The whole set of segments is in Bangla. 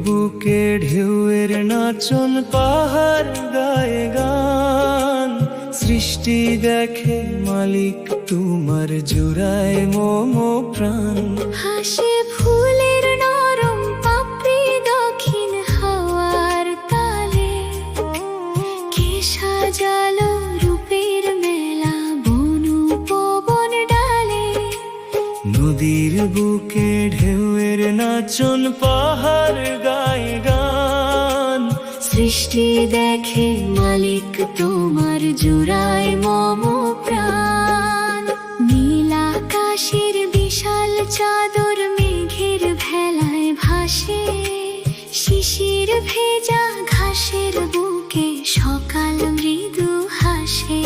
বুকে ঢেউয়ের নাচন, পাহাড় গায়ে গান। সৃষ্টি দেখে মালিক তোমার, জুড়ায় মম প্রাণ। হাসে ফুলের নরম পাপড়ি দক্ষিণ হাওয়ার তালে, কে সাজালো রূপের মেলা বনু পবন ডালে। নদীর বুকে ঢেউয়ের নাচন, পাহাড় গায়ে গান। সৃষ্টি দেখে মালিক তোমার, জুড়ায় মম প্রাণ। নীল আকাশের বিশাল চাদর মেঘের ভেলায় ভাসে, শিশির ভেজা ঘাসের বুকে সকাল মৃদু হাসে।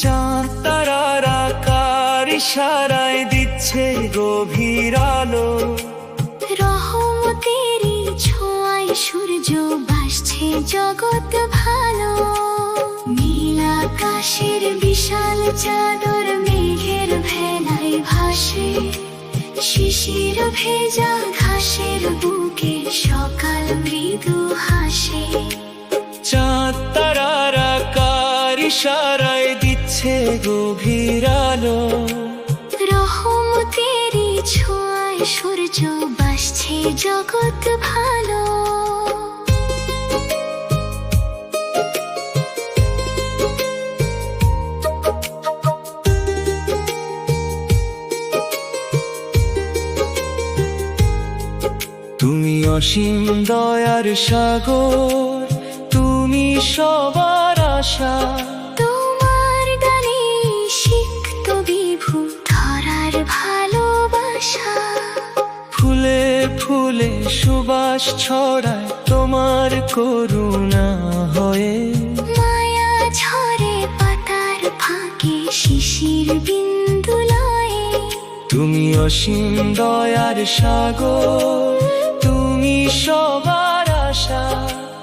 চাঁদ তারার আকার ইশারায় দিচ্ছে গভীর আলো। রহমতেরই ছোঁয়ায় সূর্য ভাসছে জগৎ ভালো। নীল আকাশের বিশাল চাদর মেঘের ভেলায় ভাসে, শিশির ভেজা ঘাসের বুকে সকাল মৃদু হাসে। চাঁদ তারার আকার ইশারায় দিচ্ছে গভীর আলো। রহমতেরই ছোঁয়ায় সূর্য ভাসছে জগৎ ভালো। তুমি অসীম দয়ার সাগর, তুমি সবার আশা। তোমার গানে সিক্ত বিভু ধরার ভালোবাসা। ফুলে ফুলে সুবাস ছড়ায় তোমার করুণা হয়ে। মায়া ঝরে পাতার ফাঁকে শিশির বিন্দু লয়ে। তুমি অসীম দয়ার সাগর, তুমি সবার আশা।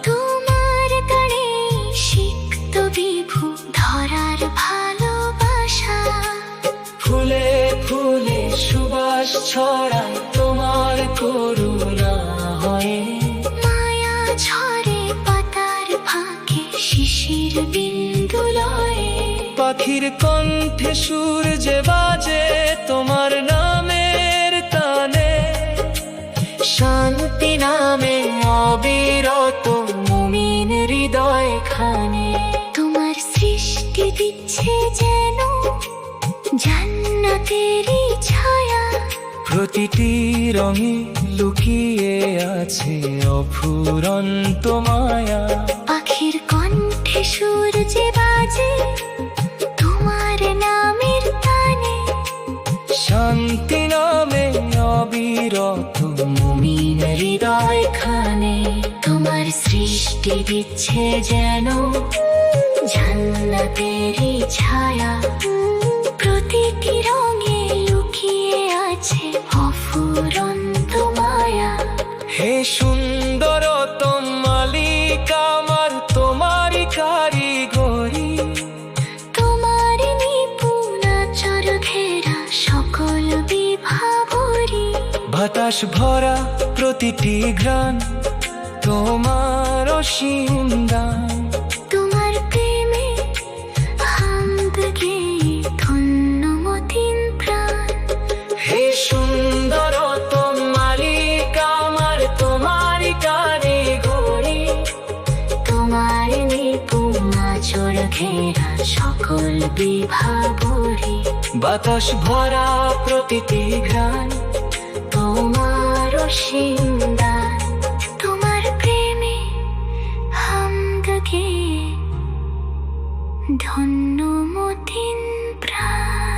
তোমার গানে সিক্ত বিভু ধরার ভালোবাসা। ফুলে ফুলে সুবাস ছড়ায় তোমার করুণা হয়ে। মায়া ঝরে পাতার ফাঁকে শিশির বিন্দু লয়ে। পাখির কণ্ঠে সুর যে বাজে তোমার নামের তানে। শান্তি নামে অবিরত মুমিন হৃদয় খানে। তোমার সৃষ্টি দিচ্ছে যেন জান্নাতেরই ছায়া। প্রতিটি রঙে লুকিয়ে আছে অফুরন্ত মায়া। পাখির কণ্ঠে সুর যে বাজে তোমার নামের তানে। শান্তি নামে অবিরত মুমিন হৃদয় খানে। তোমার সৃষ্টি দিচ্ছে যেন জান্নাতেরই ছায়া। প্রতিটি রঙে লুকিয়ে আছে অফুরন্ত মায়া। হে সুন্দরতম মালিক আমার, তোমারই কারিগরি। তোমার নিপুণ আঁচল ঘেরা সকল বিভাবরী। বাতাস ভরা প্রতিটি ঘ্রাণ তোমার অসীম দান। তোমার প্রেমে হামদ গেয়ে ধন্য মতিন প্রাণ। হে সুন্দরতম মালিক আমার, তোমারই কারিগরি। তোমার নিপুণ আঁচল ঘেরা সকল বিভাবরী। বাতাস ভরা প্রতিটি ঘ্রাণ তোমার অসীম দান। তোমার প্রেমে হামদ গেয়ে ধন্য মতিন প্রাণ।